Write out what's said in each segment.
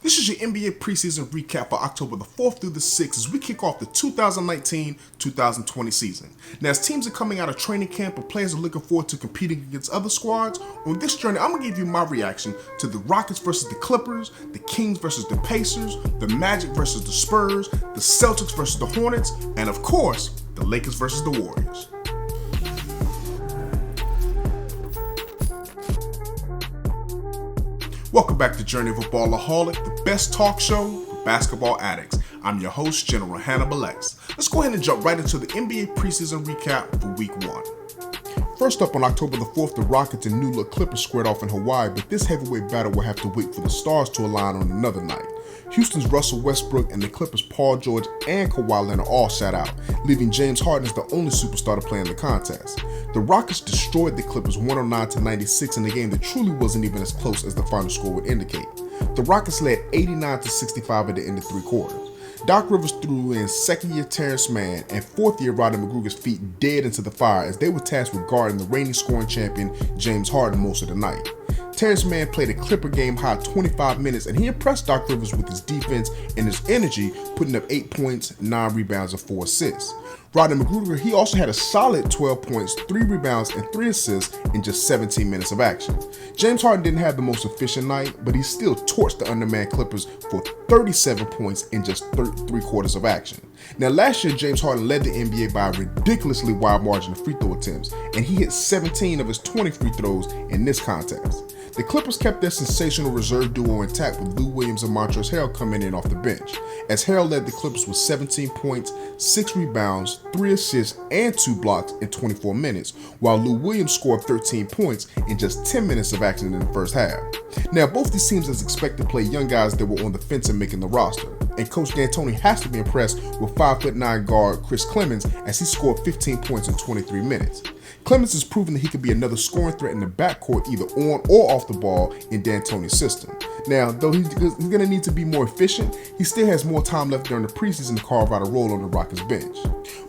This is your NBA Preseason Recap for October the 4th through the 6th as we kick off the 2019-2020 season. Now, as teams are coming out of training camp and players are looking forward to competing against other squads, on this journey, I'm going to give you my reaction to the Rockets versus the Clippers, the Kings versus the Pacers, the Magic versus the Spurs, the Celtics versus the Hornets, and of course, the Lakers versus the Warriors. Welcome back to Journey of a Ballaholic, the best talk show for basketball addicts. I'm your host, General Hannibal X. Let's go ahead and jump right into the NBA Preseason Recap for Week 1. First up on October the 4th, the Rockets and New Look Clippers squared off in Hawaii, but this heavyweight battle will have to wait for the stars to align on another night. Houston's Russell Westbrook and the Clippers' Paul George and Kawhi Leonard all sat out, leaving James Harden as the only superstar to play in the contest. The Rockets destroyed the Clippers 109-96 in a game that truly wasn't even as close as the final score would indicate. The Rockets led 89-65 at the end of three quarters. Doc Rivers threw in second-year Terrence Mann and fourth-year Rodney McGruder's feet dead into the fire as they were tasked with guarding the reigning scoring champion James Harden most of the night. Terrence Mann played a Clipper game-high 25 minutes, and he impressed Doc Rivers with his defense and his energy, putting up 8 points, 9 rebounds, and 4 assists. Rodney McGruder, he also had a solid 12 points, 3 rebounds, and 3 assists in just 17 minutes of action. James Harden didn't have the most efficient night, but he still torched the undermanned Clippers for 37 points in just 3 quarters of action. Now, last year, James Harden led the NBA by a ridiculously wide margin of free throw attempts, and he hit 17 of his 20 free throws in this contest. The Clippers kept their sensational reserve duo intact with Lou Williams and Montrezl Harrell coming in off the bench, as Harrell led the Clippers with 17 points, 6 rebounds, 3 assists, and 2 blocks in 24 minutes, while Lou Williams scored 13 points in just 10 minutes of action in the first half. Now, both these teams as expected to play young guys that were on the fence and making the roster, and Coach D'Antoni has to be impressed with 5'9" guard Chris Clemons as he scored 15 points in 23 minutes. Clemens has proven that he could be another scoring threat in the backcourt either on or off the ball in D'Antoni's system. Now, though he's going to need to be more efficient, he still has more time left during the preseason to carve out a role on the Rockets bench.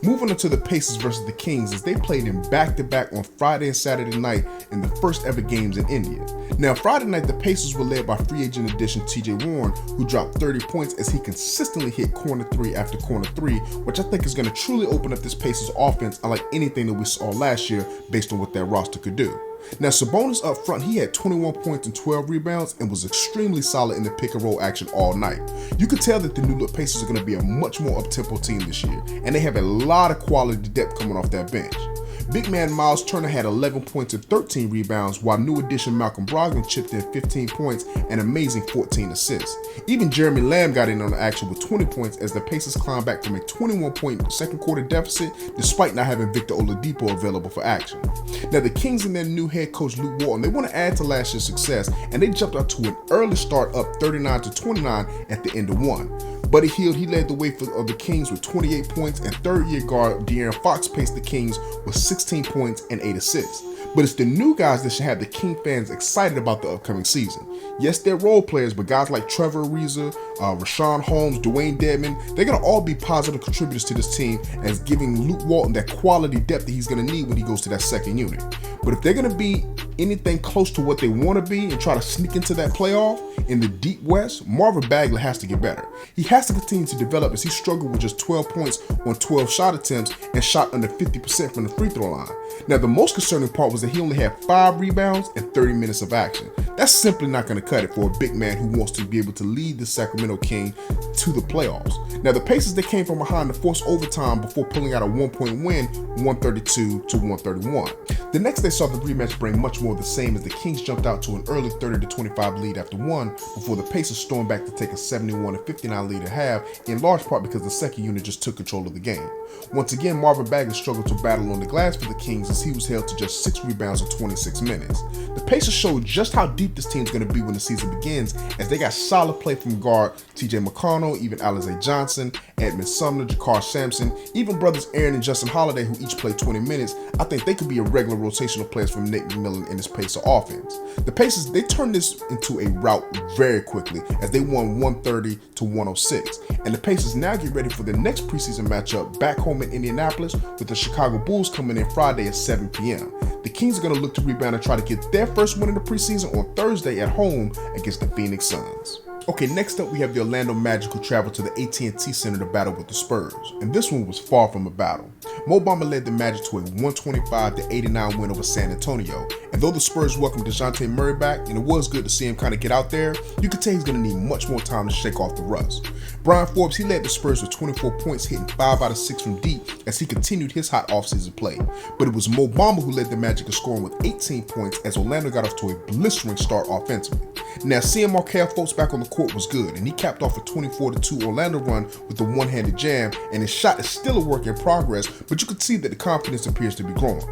Moving on to the Pacers versus the Kings as they played in back-to-back on Friday and Saturday night in the first ever games in India. Now, Friday night, the Pacers were led by free agent addition TJ Warren, who dropped 30 points as he consistently hit corner 3 after corner 3, which I think is going to truly open up this Pacers offense unlike anything that we saw last year based on what that roster could do. Now, Sabonis up front, he had 21 points and 12 rebounds and was extremely solid in the pick and roll action all night. You could tell that the New Look Pacers are going to be a much more up-tempo team this year, and they have a lot of quality depth coming off that bench. Big man Miles Turner had 11 points and 13 rebounds, while new addition Malcolm Brogdon chipped in 15 points and an amazing 14 assists. Even Jeremy Lamb got in on the action with 20 points as the Pacers climbed back from a 21-point second quarter deficit despite not having Victor Oladipo available for action. Now, the Kings and their new head coach Luke Walton, they want to add to last year's success, and they jumped out to an early start up 39-29 at the end of one. Buddy Hield, he led the way for the Kings with 28 points, and third-year guard De'Aaron Fox paced the Kings with 16 points and 8 assists. But it's the new guys that should have the King fans excited about the upcoming season. Yes, they're role players, but guys like Trevor Ariza, Rashawn Holmes, Dwayne Dedman, they're going to all be positive contributors to this team as giving Luke Walton that quality depth that he's going to need when he goes to that second unit. But if they're going to be anything close to what they want to be and try to sneak into that playoff in the deep West, Marvin Bagley has to get better. He has to continue to develop as he struggled with just 12 points on 12 shot attempts and shot under 50% from the free throw line. Now, the most concerning part was that he only had 5 rebounds and 30 minutes of action. That's simply not going to cut it for a big man who wants to be able to lead the Sacramento King to the playoffs. Now, the Pacers, they came from behind to force overtime before pulling out a 1-point win, 132-131. The next they saw the rematch bring much more of the same as the Kings jumped out to an early 30-25 lead after one before the Pacers stormed back to take a 71-59 lead at half, in large part because the second unit just took control of the game. Once again, Marvin Bagley struggled to battle on the glass for the Kings as he was held to just 6 rebounds in 26 minutes. The Pacers showed just how deep this team's going to be when the season begins as they got solid play from guard TJ McConnell, even Alize Johnson, Edmund Sumner, Jakar Sampson, even brothers Aaron and Justin Holiday who each played 20 minutes. I think they could be a regular rotational players from Nate McMillan in this Pacer offense. The Pacers, they turned this into a rout very quickly as they won 130-106. And the Pacers now get ready for the next preseason matchup back home in Indianapolis with the Chicago Bulls coming in Friday at 7 p.m. The Kings are going to look to rebound and try to get their first win in the preseason on Thursday at home against the Phoenix Suns. Okay, next up we have the Orlando Magic, who traveled to the AT&T Center to battle with the Spurs, and this one was far from a battle. Mo Bamba led the Magic to a 125-89 win over San Antonio, and though the Spurs welcomed DeJounte Murray back, and it was good to see him kind of get out there, you could tell he's going to need much more time to shake off the rust. Brian Forbes, he led the Spurs with 24 points, hitting 5 out of 6 from deep as he continued his hot offseason play, but it was Mo Bamba who led the Magic in scoring with 18 points as Orlando got off to a blistering start offensively. Now, seeing Markelle Fultz back on the court was good, and he capped off a 24-2 Orlando run with a one-handed jam, and his shot is still a work in progress, but you could see that the confidence appears to be growing.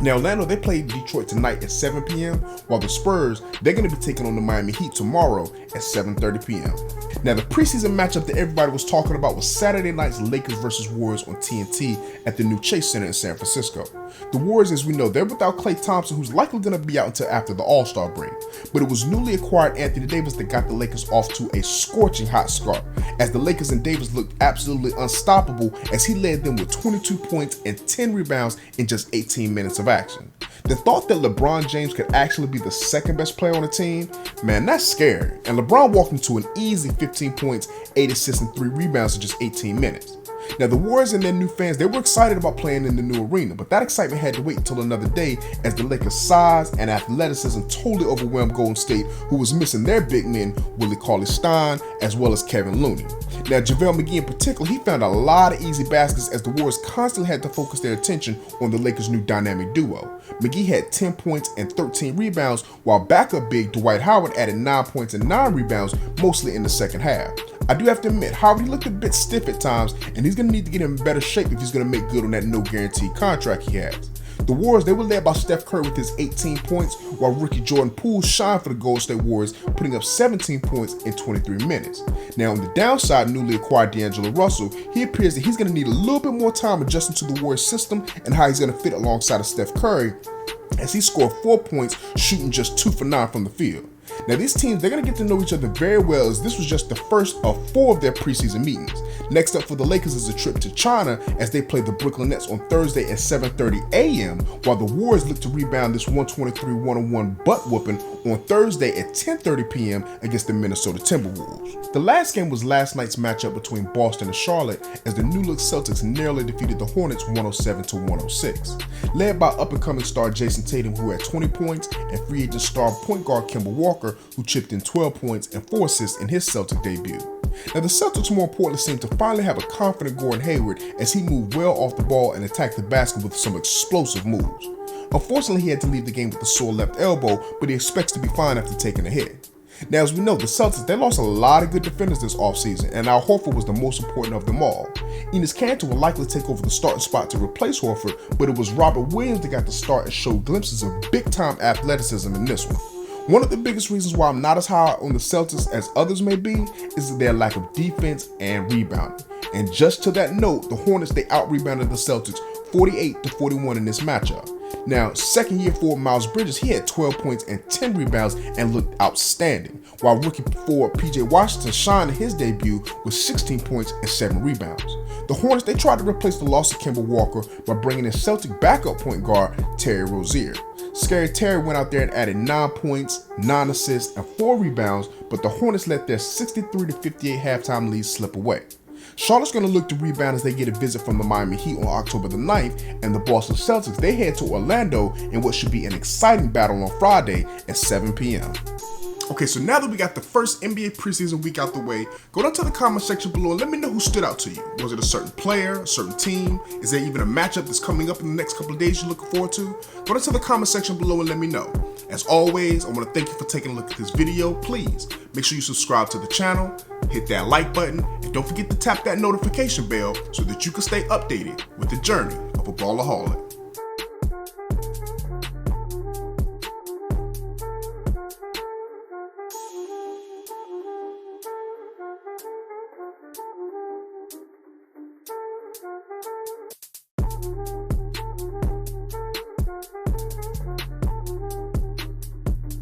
Now, Orlando, they play Detroit tonight at 7 p.m., while the Spurs, they're going to be taking on the Miami Heat tomorrow at 7:30 p.m. Now, the preseason matchup that everybody was talking about was Saturday night's Lakers versus Warriors on TNT at the new Chase Center in San Francisco. The Warriors, as we know, they're without Klay Thompson, who's likely going to be out until after the All-Star break. But it was newly acquired Anthony Davis that got the Lakers off to a scorching hot start, as the Lakers and Davis looked absolutely unstoppable as he led them with 22 points and 10 rebounds in just 18 minutes of action. The thought that LeBron James could actually be the second best player on the team, man, that's scary. And LeBron walked into an easy 15 points, 8 assists, and 3 rebounds in just 18 minutes. Now, the Warriors and their new fans, they were excited about playing in the new arena, but that excitement had to wait until another day as the Lakers' size and athleticism totally overwhelmed Golden State, who was missing their big men, Willie Cauley-Stein, as well as Kevin Looney. Now, JaVale McGee in particular, he found a lot of easy baskets as the Warriors constantly had to focus their attention on the Lakers' new dynamic duo. McGee had 10 points and 13 rebounds, while backup big Dwight Howard added 9 points and 9 rebounds, mostly in the second half. I do have to admit, Howard, he looked a bit stiff at times, and he's going to need to get in better shape if he's going to make good on that no guarantee contract he has. The Warriors, they were led by Steph Curry with his 18 points, while rookie Jordan Poole shined for the Golden State Warriors, putting up 17 points in 23 minutes. Now, on the downside, newly acquired D'Angelo Russell, he appears that he's going to need a little bit more time adjusting to the Warriors system and how he's going to fit alongside of Steph Curry, as he scored 4 points, shooting just 2 for 9 from the field. Now, these teams, they're going to get to know each other very well, as this was just the first of 4 of their preseason meetings. Next up for the Lakers is a trip to China as they play the Brooklyn Nets on Thursday at 7:30 a.m., while the Warriors look to rebound this 123-101 butt whooping on Thursday at 10:30 p.m. against the Minnesota Timberwolves. The last game was last night's matchup between Boston and Charlotte, as the new-look Celtics narrowly defeated the Hornets 107-106. Led by up-and-coming star Jason Tatum, who had 20 points, and free agent star point guard Kemba Walker, who chipped in 12 points and 4 assists in his Celtic debut. Now, the Celtics more importantly seemed to finally have a confident Gordon Hayward as he moved well off the ball and attacked the basket with some explosive moves. Unfortunately, he had to leave the game with a sore left elbow, but he expects to be fine after taking a hit. Now, as we know, the Celtics, they lost a lot of good defenders this offseason, and Al Horford was the most important of them all. Enes Kanter will likely take over the starting spot to replace Horford, but it was Robert Williams that got the start and showed glimpses of big-time athleticism in this one. One of the biggest reasons why I'm not as high on the Celtics as others may be is their lack of defense and rebounding. And just to that note, the Hornets, they out-rebounded the Celtics 48-41 in this matchup. Now, second-year forward Miles Bridges, he had 12 points and 10 rebounds and looked outstanding, while rookie forward PJ Washington shined in his debut with 16 points and 7 rebounds. The Hornets, they tried to replace the loss of Kemba Walker by bringing in Celtic backup point guard Terry Rozier. Scary Terry went out there and added 9 points, 9 assists, and 4 rebounds, but the Hornets let their 63-58 halftime lead slip away. Charlotte's going to look to rebound as they get a visit from the Miami Heat on October the 9th, and the Boston Celtics, they head to Orlando in what should be an exciting battle on Friday at 7 p.m. Okay, so now that we got the first NBA preseason week out the way, go down to the comment section below and let me know who stood out to you. Was it a certain player, a certain team? Is there even a matchup that's coming up in the next couple of days you're looking forward to? Go down to the comment section below and let me know. As always, I want to thank you for taking a look at this video. Please make sure you subscribe to the channel, hit that like button, and don't forget to tap that notification bell so that you can stay updated with the journey of a Ballaholic.